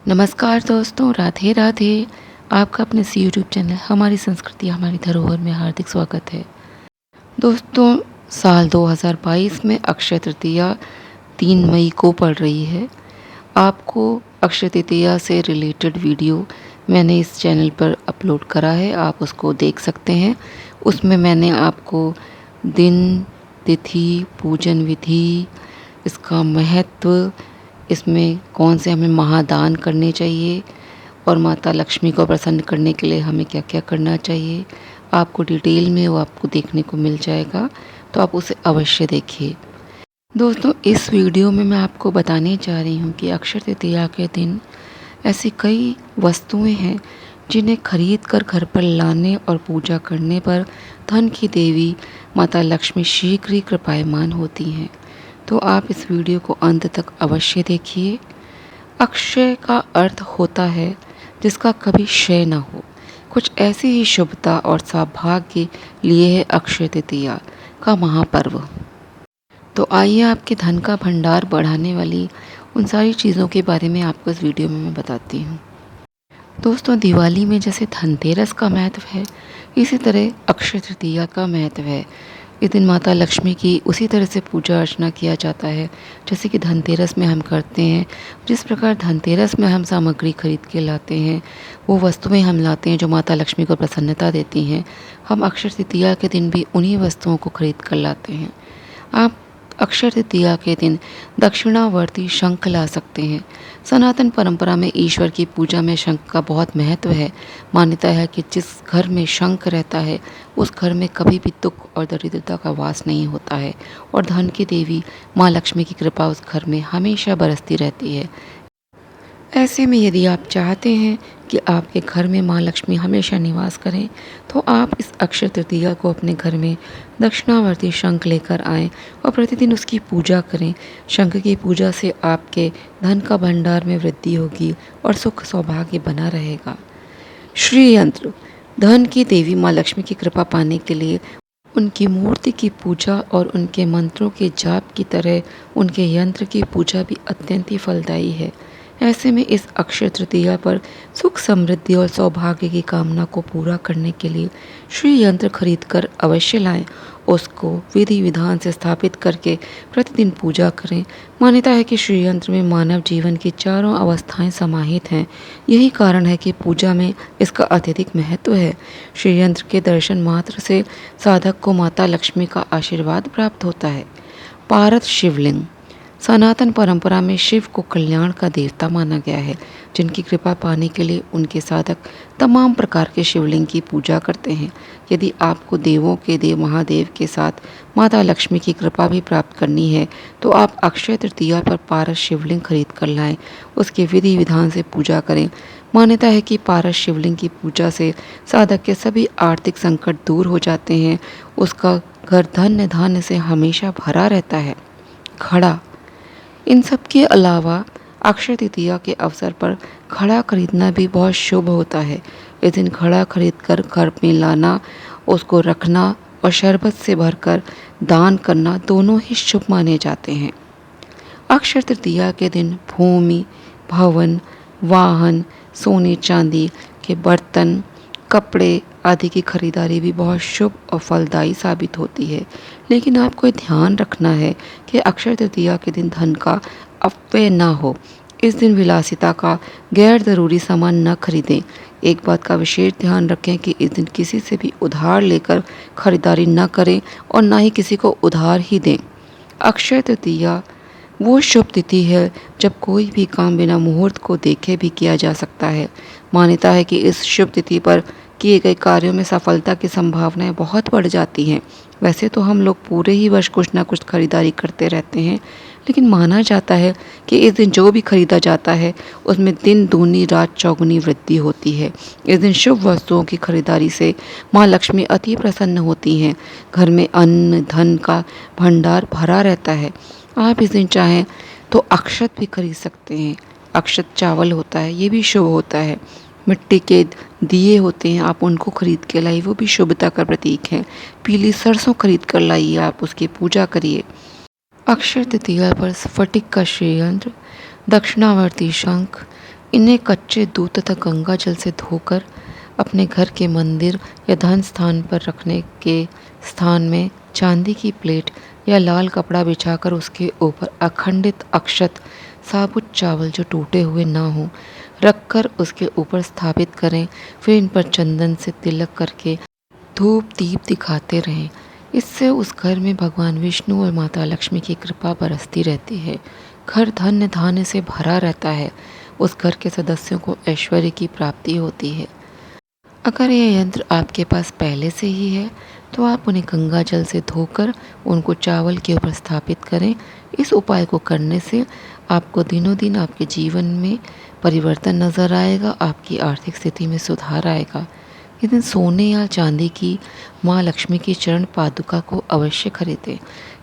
नमस्कार दोस्तों, राधे राधे। आपका अपने इस यूट्यूब चैनल हमारी संस्कृति हमारी धरोहर में हार्दिक स्वागत है। दोस्तों, साल 2022 में अक्षय तृतीया 3 मई को पड़ रही है। आपको अक्षय तृतीया से रिलेटेड वीडियो मैंने इस चैनल पर अपलोड करा है, आप उसको देख सकते हैं। उसमें मैंने आपको दिन, तिथि, पूजन विधि, इसका महत्व, इसमें कौन से हमें महादान करने चाहिए और माता लक्ष्मी को प्रसन्न करने के लिए हमें क्या क्या करना चाहिए, आपको डिटेल में वो आपको देखने को मिल जाएगा, तो आप उसे अवश्य देखिए। दोस्तों, इस वीडियो में मैं आपको बताने जा रही हूँ कि अक्षय तृतीया के दिन ऐसी कई वस्तुएं हैं जिन्हें खरीद कर घर पर लाने और पूजा करने पर धन की देवी माता लक्ष्मी शीघ्र ही कृपायमान होती हैं। तो आप इस वीडियो को अंत तक अवश्य देखिए। अक्षय का अर्थ होता है जिसका कभी क्षय न हो। कुछ ऐसी ही शुभता और सौभाग्य लिए है अक्षय तृतीया का महापर्व। तो आइए आपके धन का भंडार बढ़ाने वाली उन सारी चीज़ों के बारे में आपको इस वीडियो में मैं बताती हूँ। दोस्तों, दिवाली में जैसे धनतेरस का महत्व है, इसी तरह अक्षय तृतीया का महत्व है। इस दिन माता लक्ष्मी की उसी तरह से पूजा अर्चना किया जाता है जैसे कि धनतेरस में हम करते हैं। जिस प्रकार धनतेरस में हम सामग्री खरीद के लाते हैं, वो वस्तुएं हम लाते हैं जो माता लक्ष्मी को प्रसन्नता देती हैं, हम अक्षय तृतीया के दिन भी उन्हीं वस्तुओं को खरीद कर लाते हैं। आप अक्षय तृतीया के दिन दक्षिणावर्ती शंख ला सकते हैं। सनातन परंपरा में ईश्वर की पूजा में शंख का बहुत महत्व है। मान्यता है कि जिस घर में शंख रहता है उस घर में कभी भी दुख और दरिद्रता का वास नहीं होता है और धन की देवी माँ लक्ष्मी की कृपा उस घर में हमेशा बरसती रहती है। ऐसे में यदि आप चाहते हैं कि आपके घर में माँ लक्ष्मी हमेशा निवास करें, तो आप इस अक्षय तृतीया को अपने घर में दक्षिणावर्ती शंख लेकर आएं और प्रतिदिन उसकी पूजा करें। शंख की पूजा से आपके धन का भंडार में वृद्धि होगी और सुख सौभाग्य बना रहेगा। श्री यंत्र, धन की देवी माँ लक्ष्मी की कृपा पाने के लिए उनकी मूर्ति की पूजा और उनके मंत्रों के जाप की तरह उनके यंत्र की पूजा भी अत्यंत ही फलदायी है। ऐसे में इस अक्षय तृतीया पर सुख समृद्धि और सौभाग्य की कामना को पूरा करने के लिए श्री यंत्र खरीद कर अवश्य लाएं। उसको विधि विधान से स्थापित करके प्रतिदिन पूजा करें। मान्यता है कि श्री यंत्र में मानव जीवन की चारों अवस्थाएं समाहित हैं। यही कारण है कि पूजा में इसका अत्यधिक महत्व है। श्री यंत्र के दर्शन मात्र से साधक को माता लक्ष्मी का आशीर्वाद प्राप्त होता है। पारद शिवलिंग, सनातन परंपरा में शिव को कल्याण का देवता माना गया है, जिनकी कृपा पाने के लिए उनके साधक तमाम प्रकार के शिवलिंग की पूजा करते हैं। यदि आपको देवों के देव महादेव के साथ माता लक्ष्मी की कृपा भी प्राप्त करनी है, तो आप अक्षय तृतीया पर पारस शिवलिंग खरीद कर लाएं, उसके विधि विधान से पूजा करें। मान्यता है कि पारस शिवलिंग की पूजा से साधक के सभी आर्थिक संकट दूर हो जाते हैं, उसका घर धन्य धान्य से हमेशा भरा रहता है। घड़ा, इन सब के अलावा अक्षय तृतीया के अवसर पर घड़ा खरीदना भी बहुत शुभ होता है। इस दिन घड़ा खरीदकर घर में लाना, उसको रखना और शरबत से भरकर दान करना दोनों ही शुभ माने जाते हैं। अक्षय तृतीया के दिन भूमि, भवन, वाहन, सोने चांदी के बर्तन, कपड़े आदि की खरीदारी भी बहुत शुभ और फलदायी साबित होती है। लेकिन आपको ध्यान रखना है कि अक्षय तृतीया के दिन धन का अपव्यय ना हो। इस दिन विलासिता का गैर ज़रूरी सामान न खरीदें। एक बात का विशेष ध्यान रखें कि इस दिन किसी से भी उधार लेकर खरीदारी न करें और ना ही किसी को उधार ही दें। अक्षय तृतीया वो शुभ तिथि है जब कोई भी काम बिना मुहूर्त को देखे भी किया जा सकता है। मान्यता है कि इस शुभ तिथि पर किए गए कार्यों में सफलता की संभावनाएं बहुत बढ़ जाती हैं। वैसे तो हम लोग पूरे ही वर्ष कुछ ना कुछ खरीदारी करते रहते हैं, लेकिन माना जाता है कि इस दिन जो भी खरीदा जाता है उसमें दिन दूनी रात चौगुनी वृद्धि होती है। इस दिन शुभ वस्तुओं की खरीदारी से माँ लक्ष्मी अति प्रसन्न होती हैं। घर में अन्न धन का भंडार भरा रहता है। आप इस दिन चाहें तो अक्षत भी खरीद सकते हैं। अक्षत चावल होता है, ये भी शुभ होता है। मिट्टी के दिए होते हैं, आप उनको खरीद के लाइए, वो भी शुभता का प्रतीक है। पीली सरसों खरीद कर लाइए, आप उसकी पूजा करिए। अक्षय तृतीया पर स्फटिक का श्रीयंत्र, दक्षिणावर्ती शंख, इन्हें कच्चे दूध तथा गंगा जल से धोकर अपने घर के मंदिर या धन स्थान पर रखने के स्थान में चांदी की प्लेट या लाल कपड़ा बिछाकर उसके ऊपर अखंडित अक्षत साबुत चावल जो टूटे हुए ना हों रखकर उसके ऊपर स्थापित करें। फिर इन पर चंदन से तिलक करके धूप दीप दिखाते रहें। इससे उस घर में भगवान विष्णु और माता लक्ष्मी की कृपा बरसती रहती है। घर धन्य धान्य से भरा रहता है। उस घर के सदस्यों को ऐश्वर्य की प्राप्ति होती है। अगर यह यंत्र आपके पास पहले से ही है तो आप उन्हें गंगा जल से धोकर उनको चावल के ऊपर स्थापित करें। इस उपाय को करने से आपको दिनों दिन आपके जीवन में परिवर्तन नज़र आएगा, आपकी आर्थिक स्थिति में सुधार आएगा। इस दिन सोने या चांदी की माँ लक्ष्मी की चरण पादुका को अवश्य खरीदें।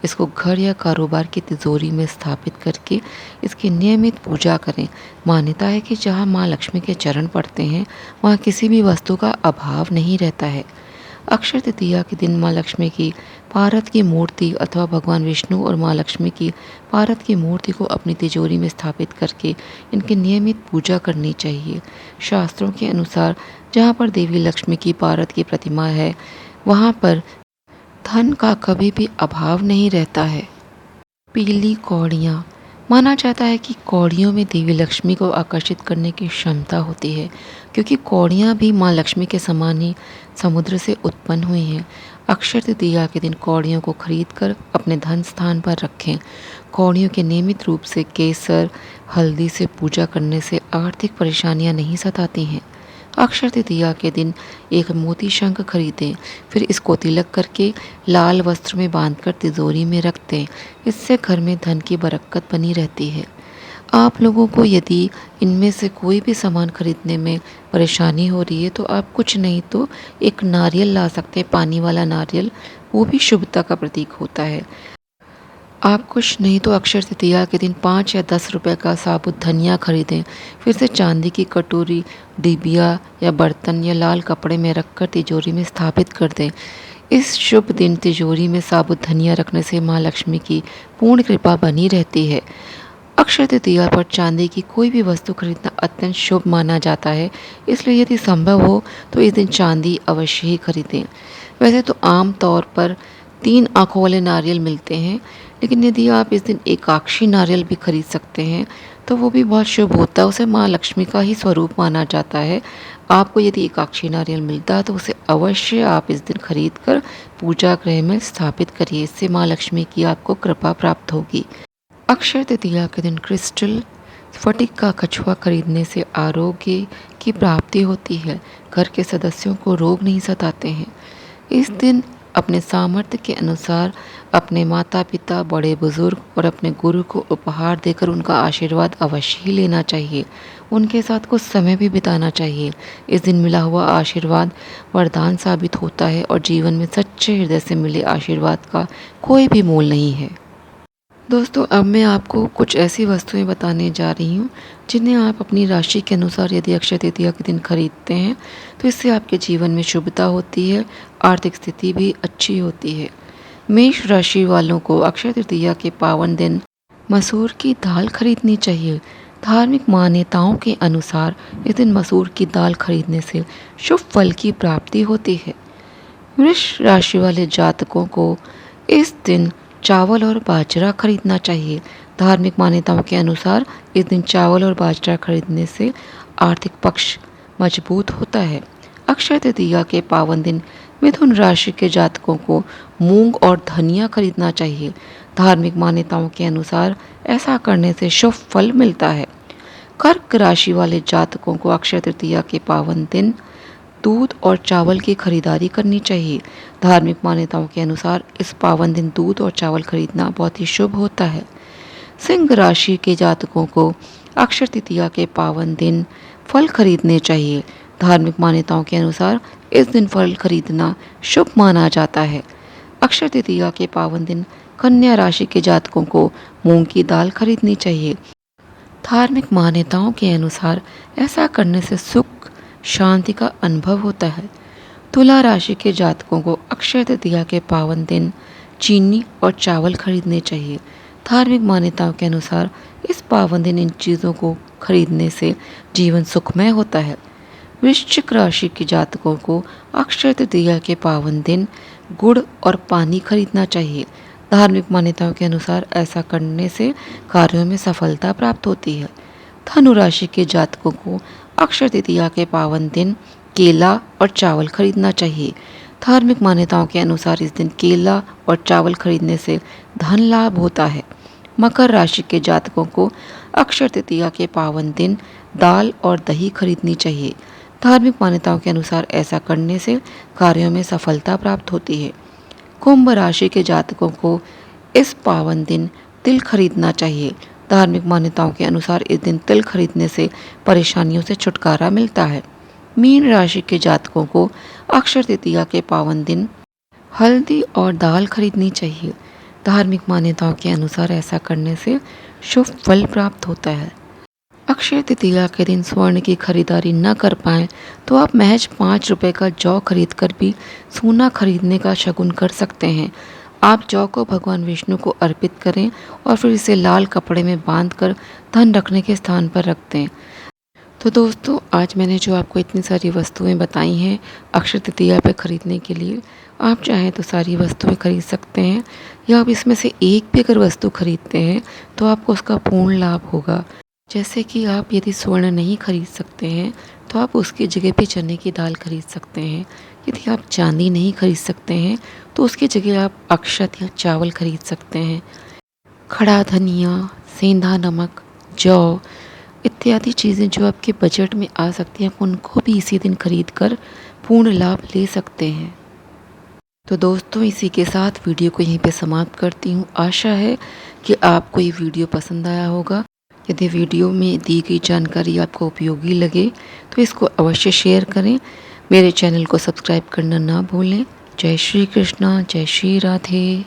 इसको घर या कारोबार की तिजोरी में स्थापित करके इसकी नियमित पूजा करें। मान्यता है कि जहाँ माँ लक्ष्मी के चरण पड़ते हैं वहाँ किसी भी वस्तु का अभाव नहीं रहता है। अक्षय तृतीया के दिन माँ लक्ष्मी की पारद की मूर्ति अथवा भगवान विष्णु और माँ लक्ष्मी की पारद की मूर्ति को अपनी तिजोरी में स्थापित करके इनकी नियमित पूजा करनी चाहिए। शास्त्रों के अनुसार जहाँ पर देवी लक्ष्मी की पारद की प्रतिमा है वहाँ पर धन का कभी भी अभाव नहीं रहता है। पीली कौड़ियाँ। माना जाता है कि कौड़ियों में देवी लक्ष्मी को आकर्षित करने की क्षमता होती है, क्योंकि कौड़ियाँ भी माँ लक्ष्मी के समान ही समुद्र से उत्पन्न हुई हैं। अक्षय तृतीया के दिन कौड़ियों को खरीदकर अपने धन स्थान पर रखें। कौड़ियों के नियमित रूप से केसर हल्दी से पूजा करने से आर्थिक परेशानियाँ नहीं सताती हैं। अक्षय तृतीया के दिन एक मोती शंख खरीदें, फिर इसको तिलक करके लाल वस्त्र में बांधकर तिजोरी में रख दें। इससे घर में धन की बरकत बनी रहती है। आप लोगों को यदि इनमें से कोई भी सामान खरीदने में परेशानी हो रही है तो आप कुछ नहीं तो एक नारियल ला सकते हैं, पानी वाला नारियल, वो भी शुभता का प्रतीक होता है। आप कुछ नहीं तो अक्षय तृतीया के दिन 5 या 10 रुपए का साबुत धनिया खरीदें। फिर से चांदी की कटोरी, डिबिया या बर्तन या लाल कपड़े में रखकर तिजोरी में स्थापित कर दें। इस शुभ दिन तिजोरी में साबुत धनिया रखने से माँ लक्ष्मी की पूर्ण कृपा बनी रहती है। अक्षय तृतीया पर चांदी की कोई भी वस्तु खरीदना अत्यंत शुभ माना जाता है, इसलिए यदि संभव हो तो इस दिन चांदी अवश्य ही खरीदें। वैसे तो आम तौर पर 3 आँखों वाले नारियल मिलते हैं, लेकिन यदि आप इस दिन एकाक्षी नारियल भी खरीद सकते हैं तो वो भी बहुत शुभ होता है। उसे माँ लक्ष्मी का ही स्वरूप माना जाता है। आपको यदि एकाक्षी नारियल मिलता है तो उसे अवश्य आप इस दिन खरीद कर पूजा गृह में स्थापित करिए। इससे माँ लक्ष्मी की आपको कृपा प्राप्त होगी। अक्षय तृतीया के दिन क्रिस्टल स्फटिक का कछुआ खरीदने से आरोग्य की प्राप्ति होती है। घर के सदस्यों को रोग नहीं सताते हैं। इस दिन अपने सामर्थ्य के अनुसार अपने माता पिता, बड़े बुजुर्ग और अपने गुरु को उपहार देकर उनका आशीर्वाद अवश्य ही लेना चाहिए। उनके साथ कुछ समय भी बिताना चाहिए। इस दिन मिला हुआ आशीर्वाद वरदान साबित होता है और जीवन में सच्चे हृदय से मिले आशीर्वाद का कोई भी मोल नहीं है। दोस्तों, अब मैं आपको कुछ ऐसी वस्तुएं बताने जा रही हूँ जिन्हें आप अपनी राशि के अनुसार यदि अक्षय तृतीया के दिन खरीदते हैं तो इससे आपके जीवन में शुभता होती है, आर्थिक स्थिति भी अच्छी होती है। मेष राशि वालों को अक्षय तृतीया के पावन दिन मसूर की दाल खरीदनी चाहिए। धार्मिक मान्यताओं के अनुसार इस दिन मसूर की दाल खरीदने से शुभ फल की प्राप्ति होती है। वृष राशि वाले जातकों को इस दिन चावल और बाजरा खरीदना चाहिए। धार्मिक मान्यताओं के अनुसार इस दिन चावल और बाजरा खरीदने से आर्थिक पक्ष मजबूत होता है। अक्षय तृतीया के पावन दिन मिथुन राशि के जातकों को मूंग और धनिया खरीदना चाहिए। धार्मिक मान्यताओं के अनुसार ऐसा करने से शुभ फल मिलता है। कर्क राशि वाले जातकों को अक्षय तृतीया के पावन दिन दूध और चावल की खरीदारी करनी चाहिए। धार्मिक मान्यताओं के अनुसार इस पावन दिन दूध और चावल खरीदना बहुत ही शुभ होता है। सिंह राशि के जातकों को अक्षय तृतीया के पावन दिन फल खरीदने चाहिए। धार्मिक मान्यताओं के अनुसार इस दिन फल खरीदना शुभ माना जाता है। अक्षय तृतीया के पावन दिन कन्या राशि के जातकों को मूंग की दाल खरीदनी चाहिए। धार्मिक मान्यताओं के अनुसार ऐसा करने से सुख शांति का अनुभव होता है। तुला राशि के जातकों को अक्षय तृतीया के पावन दिन चीनी और चावल खरीदने चाहिए। धार्मिक मान्यताओं के अनुसार इस पावन दिन इन चीज़ों को खरीदने से जीवन सुखमय होता है। वृश्चिक राशि के जातकों को अक्षय तृतीया के पावन दिन गुड़ और पानी खरीदना चाहिए। धार्मिक मान्यताओं के अनुसार ऐसा करने से कार्यों में सफलता प्राप्त होती है। धनु राशि के जातकों को अक्षय तृतीया के पावन दिन केला और चावल खरीदना चाहिए। धार्मिक मान्यताओं के अनुसार इस दिन केला और चावल खरीदने से धन लाभ होता है। मकर राशि के जातकों को अक्षय तृतीया के पावन दिन दाल और दही खरीदनी चाहिए। धार्मिक मान्यताओं के अनुसार ऐसा करने से कार्यों में सफलता प्राप्त होती है। कुंभ राशि के जातकों को इस पावन दिन तिल खरीदना चाहिए। धार्मिक मान्यताओं के अनुसार इस दिन तिल खरीदने से परेशानियों से छुटकारा मिलता है। मीन राशि के जातकों को अक्षय तृतीया के पावन दिन हल्दी और दाल खरीदनी चाहिए। धार्मिक मान्यताओं के अनुसार ऐसा करने से शुभ फल प्राप्त होता है। अक्षय तृतीया के दिन स्वर्ण की खरीदारी न कर पाएँ तो आप महज 5 रुपये का जौ खरीद कर भी सोना खरीदने का शगुन कर सकते हैं। आप जौ को भगवान विष्णु को अर्पित करें और फिर इसे लाल कपड़े में बांधकर धन रखने के स्थान पर रख दें। तो दोस्तों, आज मैंने जो आपको इतनी सारी वस्तुएं बताई हैं अक्षय तृतीया पे ख़रीदने के लिए, आप चाहें तो सारी वस्तुएं खरीद सकते हैं, या आप इसमें से एक भी अगर वस्तु खरीदते हैं तो आपको उसका पूर्ण लाभ होगा। जैसे कि आप यदि स्वर्ण नहीं खरीद सकते हैं तो आप उसकी जगह पे चने की दाल खरीद सकते हैं। यदि आप चांदी नहीं खरीद सकते हैं तो उसकी जगह आप अक्षत या चावल खरीद सकते हैं। खड़ा धनिया, सेंधा नमक, जौ इत्यादि चीज़ें जो आपके बजट में आ सकती हैं, उनको भी इसी दिन खरीद कर पूर्ण लाभ ले सकते हैं। तो दोस्तों, इसी के साथ वीडियो को यहीं पे समाप्त करती हूँ। आशा है कि आपको ये वीडियो पसंद आया होगा। यदि वीडियो में दी गई जानकारी आपको उपयोगी लगे तो इसको अवश्य शेयर करें। मेरे चैनल को सब्सक्राइब करना ना भूलें। जय श्री कृष्णा, जय श्री राधे।